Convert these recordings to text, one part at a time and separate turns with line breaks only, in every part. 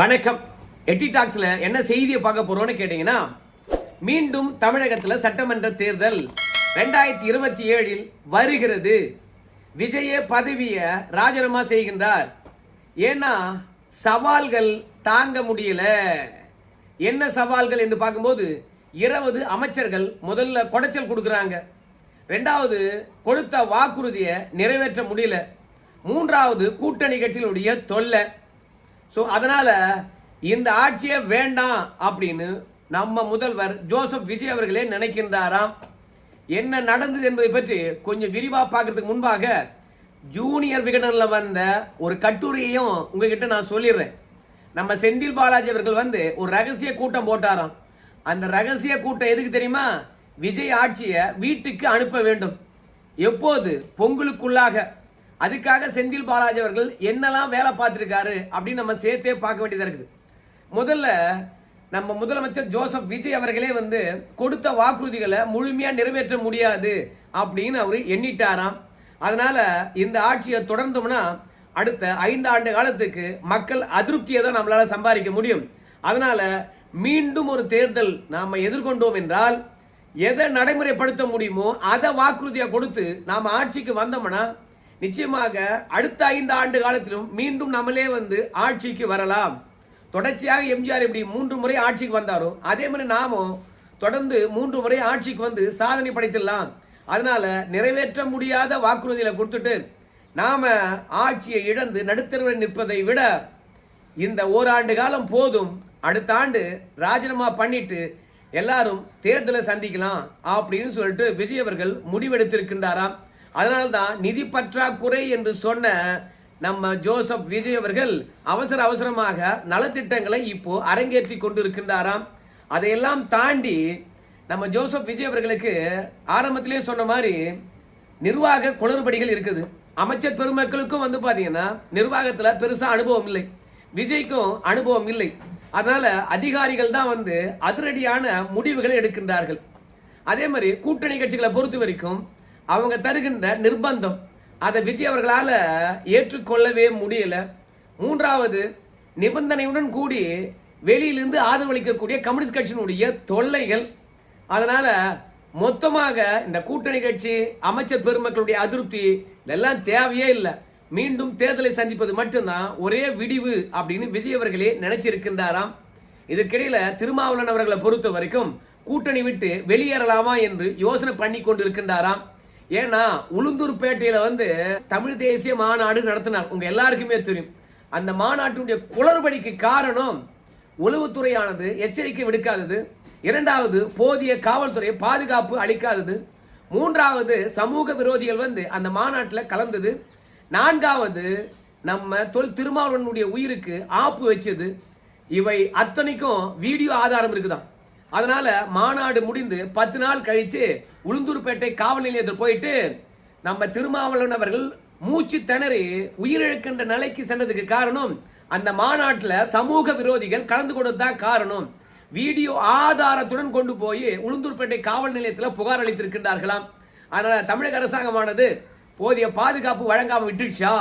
வணக்கம். எட்டி டாக்ஸ்ல என்ன செய்தியை பார்க்க போறோம்னு கேட்டீங்கன்னா, மீண்டும் தமிழகத்தில் சட்டமன்ற தேர்தல் 2027 வருகிறது. விஜயே பதவியை ராஜினாமா செய்கின்றார். ஏன்னா சவால்கள் தாங்க முடியல. என்ன சவால்கள் என்று பார்க்கும்போது, 20 அமைச்சர்கள் முதல்ல குடைச்சல் கொடுக்குறாங்க. ரெண்டாவது, கொடுத்த வாக்குறுதியை நிறைவேற்ற முடியல. மூன்றாவது, கூட்டணி கட்சிகளுடைய தொல்லை. ஸோ அதனால இந்த ஆட்சியே வேண்டாம் அப்படின்னு நம்ம முதல்வர் ஜோசப் விஜய் அவர்களே நினைக்கின்றாராம். என்ன நடந்தது என்பதை பற்றி கொஞ்சம் விரிவாக பார்க்கறதுக்கு முன்பாக ஜூனியர் விகடனில் வந்த ஒரு கட்டுரையையும் உங்ககிட்ட நான் சொல்லிடுறேன். நம்ம செந்தில் பாலாஜி அவர்கள் ஒரு ரகசிய கூட்டம் போட்டாராம். அந்த ரகசிய கூட்டம் எதுக்கு தெரியுமா? விஜய் ஆட்சியை வீட்டுக்கு அனுப்ப வேண்டும். எப்போது? பொங்கலுக்குள்ளாக. அதுக்காக செந்தில் பாலாஜி அவர்கள் என்னெல்லாம் வேலை பார்த்துருக்காரு அப்படின்னு நம்ம சேர்த்தே பார்க்க வேண்டியதாக இருக்குது. முதல்ல நம்ம முதலமைச்சர் ஜோசப் விஜய் அவர்களே கொடுத்த வாக்குறுதிகளை முழுமையாக நிறைவேற்ற முடியாது அப்படின்னு அவர் எண்ணிட்டாராம். அதனால இந்த ஆட்சியை தொடர்ந்தோம்னா அடுத்த 5 ஆண்டு காலத்துக்கு மக்கள் அதிருப்தியை தான் நம்மளால சம்பாதிக்க முடியும். அதனால மீண்டும் ஒரு தேர்தல் நாம் எதிர்கொண்டோம் என்றால் எதை நடைமுறைப்படுத்த முடியுமோ அதை வாக்குறுதியை கொடுத்து நாம் ஆட்சிக்கு வந்தோம்னா நிச்சயமாக அடுத்த 5 ஆண்டு காலத்திலும் மீண்டும் நம்மளே ஆட்சிக்கு வரலாம். தொடர்ச்சியாக எம்ஜிஆர் எப்படி 3 முறை ஆட்சிக்கு வந்தாரோ அதே மாதிரி நாமும் தொடர்ந்து 3 முறை ஆட்சிக்கு சாதனை படைத்திடலாம். அதனால நிறைவேற்ற முடியாத வாக்குறுதிகளை கொடுத்துட்டு நாம ஆட்சியை இழந்து நடுத்தருவில் நிற்பதை விட இந்த ஓராண்டு காலம் போதும், அடுத்த ஆண்டு ராஜினாமா பண்ணிட்டு எல்லாரும் தேர்தலை சந்திக்கலாம் அப்படின்னு சொல்லிட்டு விஜய் அவர்கள் முடிவெடுத்திருக்கின்றாராம். அதனால்தான் நிதி பற்றாக்குறை என்று சொன்ன நம்ம ஜோசப் விஜய் அவர்கள் அவசரமாக நலத்திட்டங்களை இப்போ அரங்கேற்றி கொண்டிருக்கின்றாராம். அதையெல்லாம் தாண்டி நம்ம ஜோசப் விஜய் அவர்களுக்கு ஆரம்பத்திலே சொன்ன மாதிரி நிர்வாக குளறுபடிகள் இருக்குது. அமைச்சர் பெருமக்களுக்கும் பாத்தீங்கன்னா நிர்வாகத்துல பெருசா அனுபவம் இல்லை, விஜய்க்கும் அனுபவம் இல்லை. அதனால அதிகாரிகள் தான் அதிரடியான முடிவுகளை எடுக்கின்றார்கள். அதே மாதிரி கூட்டணி கட்சிகளை பொறுத்த வரைக்கும் அவங்க தருகின்ற நிர்பந்தம் அதை விஜய் அவர்களால் ஏற்றுக்கொள்ளவே முடியல. மூன்றாவது, நிபந்தனையுடன் கூடி வெளியிலிருந்து ஆதரவளிக்கக்கூடிய கம்யூனிஸ்ட் கட்சியினுடைய தொல்லைகள். அதனால மொத்தமாக இந்த கூட்டணி கட்சி அமைச்சர் பெருமக்களுடைய அதிருப்தி இதெல்லாம் தேவையே இல்லை. மீண்டும் தேர்தலை சந்திப்பது மட்டும்தான் ஒரே விடிவு அப்படின்னு விஜய் அவர்களே நினைச்சிருக்கின்றாராம். இதற்கிடையில திருமாவளவன் அவர்களை பொறுத்த வரைக்கும் கூட்டணி விட்டு வெளியேறலாமா என்று யோசனை பண்ணி கொண்டிருக்கின்றாராம். ஏன்னா உளுந்தூர்பேட்டையில தமிழ் தேசிய மாநாடு நடத்தினார். உங்க எல்லாருக்குமே தெரியும். அந்த மாநாட்டுடைய குளறுபடிக்கு காரணம் உளவுத்துறையானது எச்சரிக்கை விடுக்காதது. இரண்டாவது, போதிய காவல்துறை பாதுகாப்பு அளிக்காதது. மூன்றாவது, சமூக விரோதிகள் அந்த மாநாட்டில் கலந்தது. நான்காவது, நம்ம திருமாவளவனுடைய உயிருக்கு ஆப்பு வச்சது. இவை அத்தனைக்கும் வீடியோ ஆதாரம் இருக்குதான். அதனால மாநாடு முடிந்து 10 நாள் கழிச்சு உளுந்தூர்பேட்டை காவல் நிலையத்தில் போயிட்டு நம்ம திருமாவளவன் அவர்கள் மூச்சு திணறி உயிரிழக்கின்ற நிலைக்கு சென்றதுக்கு காரணம் அந்த மாநாட்டில் சமூக விரோதிகள் கலந்து கொண்டதுதான் காரணம். வீடியோ ஆதாரத்துடன் கொண்டு போய் உளுந்தூர்பேட்டை காவல் நிலையத்தில் புகார் அளித்திருக்கின்றார்களாம். அதனால தமிழக அரசாங்கமானது போதிய பாதுகாப்பு வழங்காம விட்டுச்சா,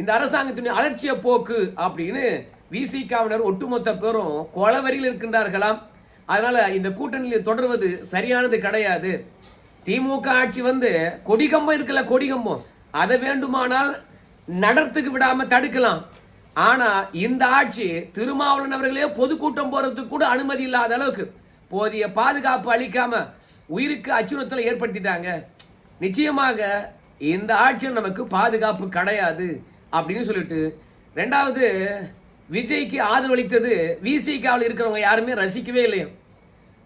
இந்த அரசாங்கத்தின் அலட்சிய போக்கு அப்படின்னு விசிகாவினர் ஒட்டுமொத்த பேரும் கொலவரியில் இருக்கின்றார்களாம். அதனால இந்த கூட்டணியில் தொடர்வது சரியானது கிடையாது. திமுக ஆட்சி கொடிகம்பம் இருக்குல்ல, கொடிகம்பம் அதை வேண்டுமானால் நடத்துக்கு விடாம தடுக்கலாம். ஆனா இந்த ஆட்சி திருமாவளவன் அவர்களே பொதுக்கூட்டம் போறதுக்கு கூட அனுமதி இல்லாத அளவுக்கு போதிய பாதுகாப்பு அளிக்காம உயிருக்கு அச்சுறுத்தலை ஏற்படுத்திட்டாங்க. நிச்சயமாக இந்த ஆட்சியில் நமக்கு பாதுகாப்பு கிடையாது அப்படின்னு சொல்லிட்டு, ரெண்டாவது, விஜய்க்கு ஆதரவளித்தது விசிகாவில் இருக்கிறவங்க யாருமே ரசிக்கவே இல்லையா.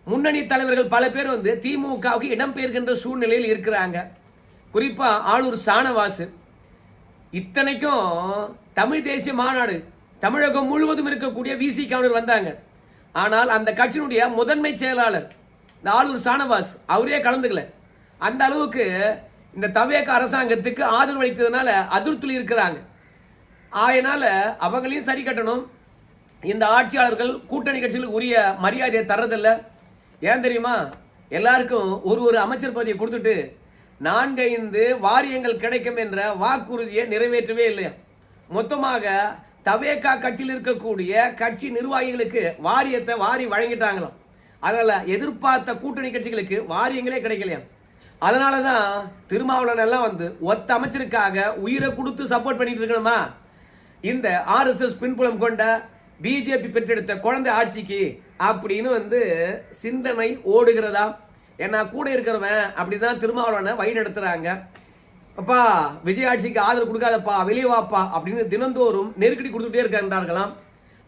முன்னணி தலைவர்கள் பல பேர் திமுகவுக்கு இடம்பெயர்கின்ற சூழ்நிலையில் இருக்கிறாங்க. குறிப்பா ஆளூர் சானவாசு. இத்தனைக்கும் தமிழ் தேசிய மாநாடு தமிழகம் முழுவதும் இருக்கக்கூடிய விசிகாவினர் வந்தாங்க. ஆனால் அந்த கட்சியினுடைய முதன்மை செயலாளர் இந்த ஆளூர் சானவாஸ் அவரே கலந்துக்கல. அந்த அளவுக்கு இந்த தவேக அரசாங்கத்துக்கு ஆதரவளித்ததுனால அதிருப்தியில் இருக்கிறாங்க. அதனால அவங்களையும் சரி கட்டணும். இந்த ஆட்சியாளர்கள் கூட்டணி கட்சிகளுக்கு உரிய மரியாதையை தர்றதில்லை. ஏன் தெரியுமா? எல்லாருக்கும் ஒரு அமைச்சர் பதவியை கொடுத்துட்டு 4-5 வாரியங்கள் கிடைக்கும் என்ற வாக்குறுதியை நிறைவேற்றவே இல்லையா. மொத்தமாக தவேகா கட்சியில் இருக்கக்கூடிய கட்சி நிர்வாகிகளுக்கு வாரியத்தை வாரி வழங்கிட்டாங்களாம். அதனால எதிர்பார்த்த கூட்டணி கட்சிகளுக்கு வாரியங்களே கிடைக்கலையா. அதனாலதான் திருமாவளவன் எல்லாம் ஒத்த அமைச்சருக்காக உயிரை கொடுத்து சப்போர்ட் பண்ணிட்டு இருக்கணுமா. இந்த RSS பின்புலம் கொண்ட பிஜேபி பெற்றெடுத்த குழந்தை ஆட்சிக்கு அப்படின்னு சிந்தனை ஓடுகிறதா. ஏன்னா கூட இருக்கிறவன் அப்படிதான் திருமாவளவனை வழி நடத்துறாங்க. அப்பா விஜய் ஆட்சிக்கு ஆதரவு கொடுக்காதப்பா, வெளியே வாப்பா அப்படின்னு தினந்தோறும் நெருக்கடி கொடுத்துட்டே இருக்கின்றார்களாம்.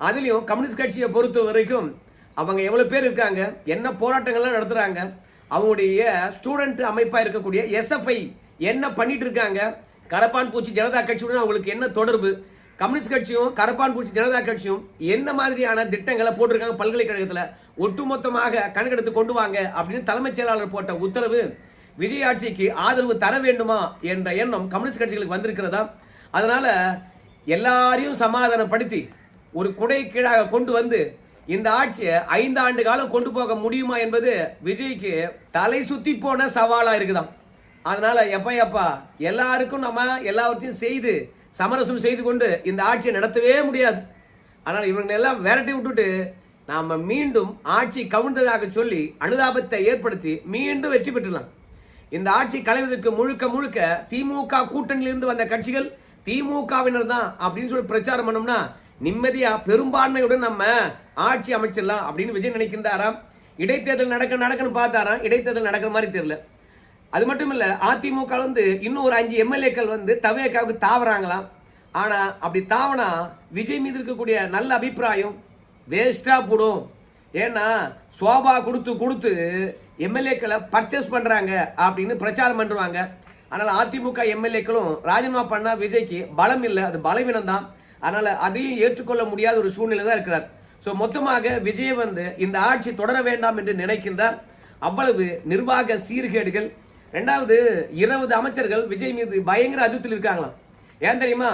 அதுலயும் கம்யூனிஸ்ட் கட்சியை பொறுத்த வரைக்கும் அவங்க எவ்வளவு பேர் இருக்காங்க, என்ன போராட்டங்கள்லாம் நடத்துறாங்க, அவங்களுடைய ஸ்டூடெண்ட் அமைப்பா இருக்கக்கூடிய SFI என்ன பண்ணிட்டு இருக்காங்க, கரப்பான் பூச்சி ஜனதா கட்சியுடன் அவங்களுக்கு என்ன தொடர்பு, கம்யூனிஸ்ட் கட்சியும் கரப்பான் பூச்சி ஜனதா கட்சியும் என்ன மாதிரியான திட்டங்களை போட்டிருக்காங்க, பல்கலைக்கழகத்தில் ஒட்டுமொத்தமாக கணக்கெடுத்து கொண்டு வாங்க அப்படின்னு தலைமைச் செயலாளர் போட்ட உத்தரவு விஜய் ஆட்சிக்கு ஆதரவு தர வேண்டுமா என்ற எண்ணம் கம்யூனிஸ்ட் கட்சிகளுக்கு வந்திருக்கிறதா. அதனால எல்லாரையும் சமாதானப்படுத்தி ஒரு குடை கீழாக கொண்டு இந்த ஆட்சியை 5 ஆண்டு காலம் கொண்டு போக முடியுமா என்பது விஜய்க்கு தலை சுத்தி போன சவாலா இருக்குதாம். அதனால எப்பா எல்லாருக்கும் நம்ம எல்லாவற்றையும் செய்து சமரசம் செய்து கொண்டு இந்த ஆட்சியை நடத்தவே முடியாது. ஆனால் இவங்களை எல்லாம் விரட்டி விட்டுட்டு நாம மீண்டும் ஆட்சி கவிழ்ந்ததாக சொல்லி அனுதாபத்தை ஏற்படுத்தி மீண்டும் வெற்றி பெற்றலாம். இந்த ஆட்சி கலைவதற்கு முழுக்க திமுக கூட்டணியிலிருந்து வந்த கட்சிகள் திமுகவினர் தான் அப்படின்னு சொல்லி பிரச்சாரம் பண்ணோம்னா நிம்மதியா பெரும்பான்மையுடன் நம்ம ஆட்சி அமைச்சிடலாம் அப்படின்னு விஜய் நினைக்கின்றாராம். இடைத்தேர்தல் நடக்கணும் பார்த்தாராம், இடைத்தேர்தல் நடக்கிற மாதிரி தெரியல. அது மட்டும் இல்ல, அதிமுக இன்னும் ஒரு 5 எம்எல்ஏக்கள் தவேகாவுக்கு தாவறாங்களாம். ஆனா அப்படி தாவனா விஜய் மீது இருக்கக்கூடிய நல்ல அபிப்பிராயம் வேஸ்டா போடும். ஏன்னா சோபா கொடுத்து எம்எல்ஏக்களை பர்ச்சேஸ் பண்றாங்க அப்படின்னு பிரச்சாரம் பண்ணுவாங்க. அதனால அதிமுக எம்எல்ஏக்களும் ராஜினாமா பண்ணா விஜய்க்கு பலம் இல்லை, அது பலவீனம் தான். அதனால அதையும் ஏற்றுக்கொள்ள முடியாத ஒரு சூழ்நிலை தான் இருக்கிறார். ஸோ மொத்தமாக விஜய் இந்த ஆட்சி தொடர வேண்டாம் என்று நினைக்கின்றார். அவ்வளவு நிர்வாக சீர்கேடுகள். 2வது 20 அமைச்சர்கள் விஜய் மீது பயங்கர அதிருப்தியில் இருக்காங்களாம். ஏன் தெரியுமா,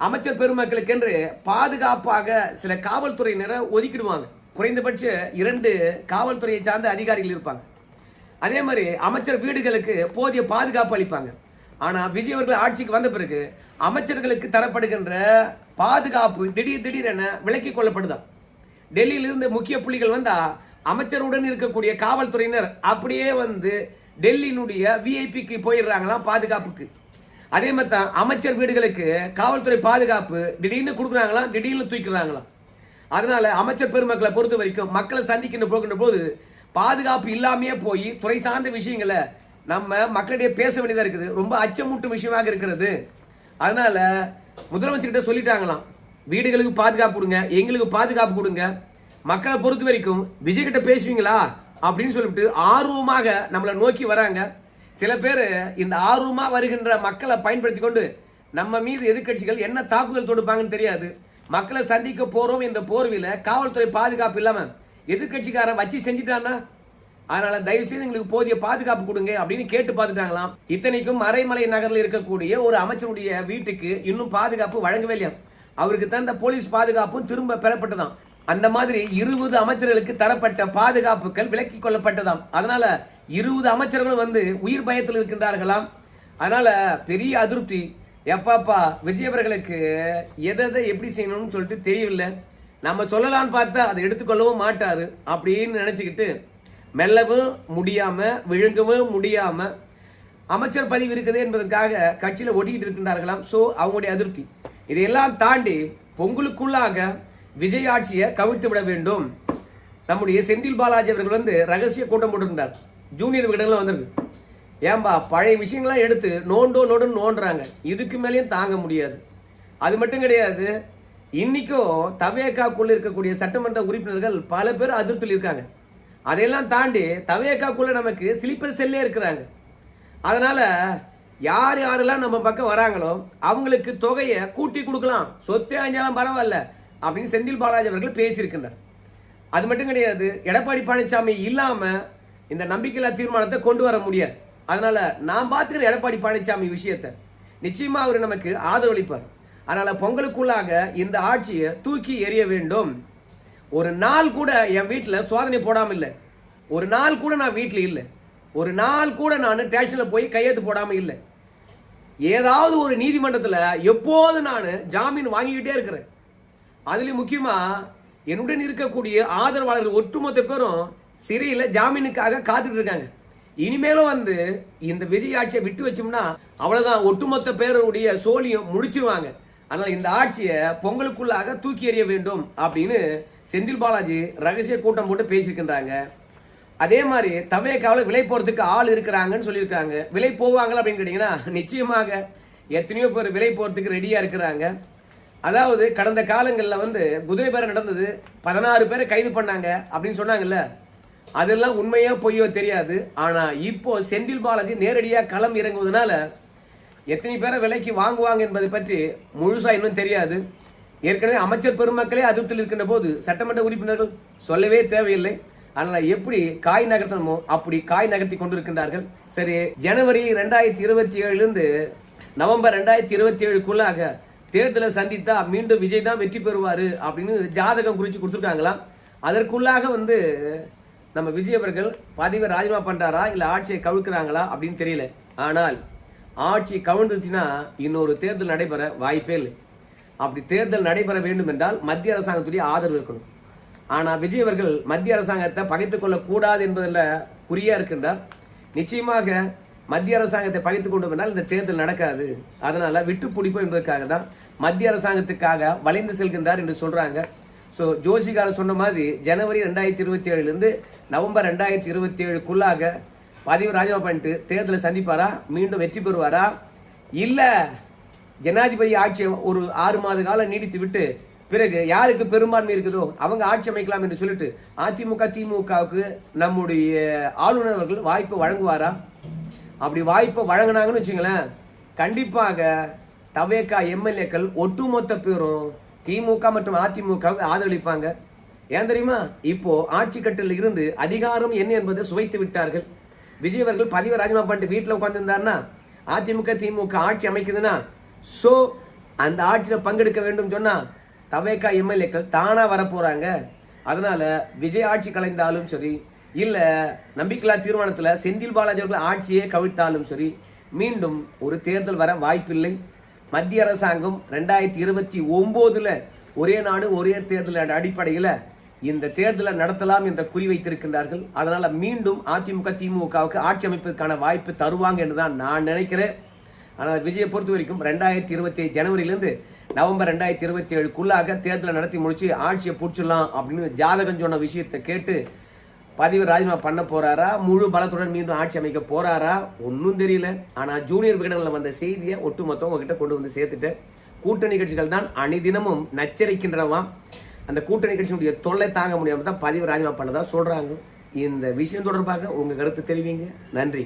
அமைச்சர் பெருமக்களுக்கு என்று பாதுகாப்பாக சில காவல்துறையினரை ஒதுக்கிடுவாங்க. குறைந்தபட்ச 2 காவல்துறையை சார்ந்த அதிகாரிகள் இருப்பாங்க. அதே மாதிரி அமைச்சர் வீடுகளுக்கு போதிய பாதுகாப்பு அளிப்பாங்க. ஆனா விஜய் அவர்கள் ஆட்சிக்கு வந்த பிறகு அமைச்சர்களுக்கு தரப்படுகின்ற பாதுகாப்பு திடீரென விலக்கிக் கொள்ளப்படுதான். டெல்லியிலிருந்து முக்கிய புள்ளிகள் வந்தா அமைச்சருடன் இருக்கக்கூடிய காவல்துறையினர் அப்படியே டெல்லியினுடைய விஐபிக்கு போயிடுறாங்களாம் பாதுகாப்புக்கு. அதே மாதிரி தான் அமைச்சர் வீடுகளுக்கு காவல்துறை பாதுகாப்பு திடீர்னு கொடுக்குறாங்களாம், திடீர்னு தூக்கிறாங்களாம். அதனால அமைச்சர் பெருமக்களை பொறுத்த வரைக்கும் மக்களை போகின்ற போது பாதுகாப்பு இல்லாமையே போய் துறை சார்ந்த விஷயங்களை நம்ம மக்களிடையே பேச வேண்டியதா இருக்குது. ரொம்ப அச்சமூட்டும் விஷயமாக இருக்கிறது. அதனால முதலமைச்சர்கிட்ட சொல்லிட்டாங்களாம், வீடுகளுக்கு பாதுகாப்பு கொடுங்க, எங்களுக்கு பாதுகாப்பு கொடுங்க. மக்களை பொறுத்த வரைக்கும் விஜய் கிட்ட பேசுவீங்களா அப்படின்னு சொல்லிட்டு ஆர்வமாக நம்மளை நோக்கி வராங்க. சில பேர் இந்த ஆர்வமா வருகின்ற மக்களை பயன்படுத்தி கொண்டு நம்ம மீது எதிர்கட்சிகள் என்ன தாக்குதல் தொடுப்பாங்கன்னு தெரியாது. மக்களை சந்திக்க போறோம் என்ற போர்வில காவல்துறை பாதுகாப்பு இல்லாம எதிர்கட்சிக்காரன் வச்சு செஞ்சுட்டான்னா, அதனால தயவு செய்து எங்களுக்கு போதிய பாதுகாப்பு கொடுங்க அப்படின்னு கேட்டு பார்த்துட்டாங்களாம். இத்தனைக்கும் மறைமலை நகரில் இருக்கக்கூடிய ஒரு அமைச்சருடைய வீட்டுக்கு இன்னும் பாதுகாப்பு வழங்கவே இல்லையா. அவருக்கு தந்த போலீஸ் பாதுகாப்பும் திரும்ப பெறப்பட்டதாம். அந்த மாதிரி 20 அமைச்சர்களுக்கு தரப்பட்ட பாதுகாப்புகள் விலக்கிக் கொள்ளப்பட்டதாம். அதனால 20 அமைச்சர்களும் உயிர் பயத்தில் இருக்கின்றார்களாம். அதனால பெரிய அதிருப்தி. எப்பாப்பா விஜய் அவர்களுக்கு எதை எப்படி செய்யணும்னு சொல்லிட்டு தெரியவில்லை. நம்ம சொல்லலான்னு பார்த்தா அதை எடுத்துக்கொள்ளவும் மாட்டாரு அப்படின்னு நினைச்சுக்கிட்டு மெல்லவும் முடியாம விழுங்கவும் முடியாம அமைச்சர் பதவி இருக்குது என்பதற்காக கட்சியில ஒட்டிக்கிட்டு இருக்கின்றார்களாம். சோ அவங்களுடைய அதிருப்தி. இதையெல்லாம் தாண்டி பொங்கலுக்குள்ளாக விஜய் ஆட்சியை கவிழ்த்து விட வேண்டும். நம்முடைய செந்தில் பாலாஜி அவர்கள் ரகசிய கூட்டம் போட்டிருந்தார். ஜூனியர் விகடன்ல வந்திருக்கு. ஏன்பா பழைய விஷயங்கள்லாம் எடுத்து நோண்டுன்னு நோண்டுறாங்க, இதுக்கு மேலேயும் தாங்க முடியாது. அது மட்டும் கிடையாது, இன்னைக்கும் தவேகாக்குள்ள இருக்கக்கூடிய சட்டமன்ற உறுப்பினர்கள் பல பேர் அதிருப்தியில் இருக்காங்க. அதையெல்லாம் தாண்டி தவேகாக்குள்ள நமக்கு ஸ்லீப்பர் செல்லே இருக்கிறாங்க. அதனால யாரெல்லாம் நம்ம பக்கம் வராங்களோ அவங்களுக்கு தொகையை கூட்டி கொடுக்கலாம், சொத்தே அஞ்சாலும் பரவாயில்ல அப்படின்னு செந்தில் பாலாஜி அவர்கள் பேசியிருக்கின்றார். அது மட்டும் கிடையாது, எடப்பாடி பழனிசாமி இல்லாம இந்த நம்பிக்கையில்லா தீர்மானத்தை கொண்டு வர முடியாது. அதனால நான் பார்த்துக்கிற எடப்பாடி பழனிசாமி விஷயத்தை நிச்சயமா அவர் நமக்கு ஆதரவளிப்பார். அதனால பொங்கலுக்குள்ளாக இந்த ஆட்சியை தூக்கி எறிய வேண்டும். ஒரு நாள் கூட என் வீட்டில் சோதனை போடாம இல்லை, ஒரு நாள் கூட நான் வீட்டில் இல்லை, ஒரு நாள் கூட நான் ஸ்டேஷன்ல போய் கையெழுத்து போடாம இல்லை. ஏதாவது ஒரு நீதிமன்றத்தில் எப்போது நான் ஜாமீன் வாங்கிக்கிட்டே இருக்கிறேன். அதுலயும் முக்கியமா என்னுடன் இருக்கக்கூடிய ஆதரவாளர்கள் ஒட்டுமொத்த பேரும் சிறையில ஜாமீனுக்காக காத்துட்டு இருக்காங்க. இனிமேலும் வந்து இந்த விஜய் ஆட்சியை விட்டு வச்சோம்னா அவ்வளவுதான், ஒட்டுமொத்த பேருடைய சோழியும் முடிச்சிருவாங்க. அதனால இந்த ஆட்சியை பொங்கலுக்குள்ளாக தூக்கி எறிய வேண்டும் அப்படின்னு செந்தில் பாலாஜி ரகசிய கூட்டம் போட்டு பேசியிருக்கின்றாங்க. அதே மாதிரி தவேகாவில் விலை போறதுக்கு ஆள் இருக்கிறாங்கன்னு சொல்லியிருக்காங்க. விலை போவாங்களா அப்படின்னு கேட்டீங்கன்னா நிச்சயமாக எத்தனையோ பேர் விலை போறதுக்கு ரெடியா இருக்கிறாங்க. அதாவது கடந்த காலங்களில் வந்து குதிரை பேரம் நடந்தது, 16 பேரை கைது பண்ணாங்க அப்படின்னு சொன்னாங்கல்ல, அதெல்லாம் உண்மையோ பொய்யோ தெரியாது. ஆனா இப்போ செந்தில் பாலாஜி நேரடியாக களம் இறங்குவதனால எத்தனை பேரை விலைக்கு வாங்குவாங்க என்பதை பற்றி முழுசா இன்னும் தெரியாது. ஏற்கனவே அமைச்சர் பெருமக்களே அதிருப்தியில் இருக்கின்ற போது சட்டமன்ற உறுப்பினர்கள் சொல்லவே தேவையில்லை. அதனால எப்படி காய் நகர்த்தணுமோ அப்படி காய் நகர்த்தி கொண்டிருக்கின்றார்கள். சரி, ஜனவரி 2027 நவம்பர் 2027க்குள்ளாக தேர்தலை சந்தித்தா மீண்டும் விஜய் தான் வெற்றி பெறுவாரு அப்படின்னு ஜாதகம் குறிச்சு கொடுத்துருக்காங்களாம். அதற்குள்ளாக வந்து நம்ம விஜய் அவர்கள் பதவியை ராஜினாமா பண்றாரா இல்ல ஆட்சியை கவிழ்க்கிறாங்களா அப்படின்னு தெரியல. ஆனால் ஆட்சி கவிழ்ந்துச்சுன்னா இன்னொரு தேர்தல் நடைபெற வாய்ப்பே இல்லை. அப்படி தேர்தல் நடைபெற வேண்டும் என்றால் மத்திய அரசாங்கத்துடைய ஆதரவு இருக்கணும். ஆனா விஜய் அவர்கள் மத்திய அரசாங்கத்தை பகைத்துக் கொள்ள கூடாது என்பதில் குறியா இருக்கின்றார். நிச்சயமாக மத்திய அரசாங்கத்தை பகைத்துக் கொண்டோம் என்றால் இந்த தேர்தல் நடக்காது. அதனால விட்டு பிடிப்போம் என்பதற்காக தான் மத்திய அரசாங்கத்துக்காக வளைந்து செல்கின்றார் என்று சொல்றாங்க. ஸோ ஜோஷிகார் சொன்ன மாதிரி ஜனவரி 2027 நவம்பர் 2027க்குள்ளாக பதவி ராஜினாமா பண்ணிட்டு தேர்தலை சந்திப்பாரா, மீண்டும் வெற்றி பெறுவாரா, இல்ல ஜனாதிபதி ஆட்சியை ஒரு 6 மாத காலம் நீடித்து விட்டு பிறகு யாருக்கு பெரும்பான்மை இருக்குதோ அவங்க ஆட்சி அமைக்கலாம் என்று சொல்லிட்டு அதிமுக திமுகவுக்கு நம்முடைய ஆளுநர் அவர்கள் வாய்ப்பு வழங்குவாரா? அப்படி வாய்ப்பை வழங்கினாங்கன்னு வச்சுங்களேன், கண்டிப்பாக தவேகா எம்எல்ஏக்கள் ஒட்டுமொத்த பேரும் திமுக மற்றும் அதிமுகவுக்கு ஆதரவளிப்பாங்க. ஏன் தெரியுமா? இப்போ ஆட்சி கட்டில் இருந்து அதிகாரம் என்ன என்பதை சுவைத்து விட்டார்கள். விஜய் அவர்கள் பதவி ராஜினாமா பண்ணிட்டு வீட்டில் உட்கார்ந்துருந்தாருன்னா அதிமுக திமுக ஆட்சி அமைக்குதுன்னா சோ அந்த ஆட்சியில பங்கெடுக்க வேண்டும் சொன்னா தவேகா எம்எல்ஏக்கள் தானா வரப்போறாங்க. அதனால விஜய் ஆட்சி கலைந்தாலும் சரி, இல்ல நம்பிக்கையில்லா தீர்மானத்துல செந்தில் பாலாஜி அவர்கள் ஆட்சியே கவிழ்த்தாலும் சரி, மீண்டும் ஒரு தேர்தல் வர வாய்ப்பில்லை. மத்திய அரசாங்கம் 2029 ஒரே நாடு ஒரே தேர்தல் அடிப்படையில் இந்த தேர்தலை நடத்தலாம் என்ற குறி வைத்திருக்கின்றார்கள். அதனால மீண்டும் அதிமுக திமுகவுக்கு ஆட்சி அமைப்பதற்கான வாய்ப்பு தருவாங்க என்றுதான் நான் நினைக்கிறேன். ஆனால் விஜயை பொறுத்த வரைக்கும் 2027 ஜனவரியிலிருந்து நவம்பர் 2027க்குள்ளாக தேர்தலை நடத்தி முடிச்சு ஆட்சியை பிடிச்சிடலாம் அப்படின்னு ஜாதகம் சொன்ன விஷயத்தை கேட்டு பதவி ராஜினாமா பண்ண போறாரா, முழு பலத்துடன் மீண்டும் ஆட்சி அமைக்க போறாரா, ஒன்னும் தெரியல. ஆனா ஜூனியர் விகடனில் வந்த செய்தியை ஒட்டுமொத்தம் உங்ககிட்ட கொண்டு வந்து சேர்த்துட்டு கூட்டணி கட்சிகள் தான் அணிதினமும் நச்சரிக்கின்றவாம். அந்த கூட்டணி கட்சியினுடைய தொல்லை தாங்க முடியாம தான் பதவி ராஜினாமா பண்ணதா சொல்றாங்க. இந்த விஷயம் தொடர்பாக உங்க கருத்து தெரிவிங்க. நன்றி.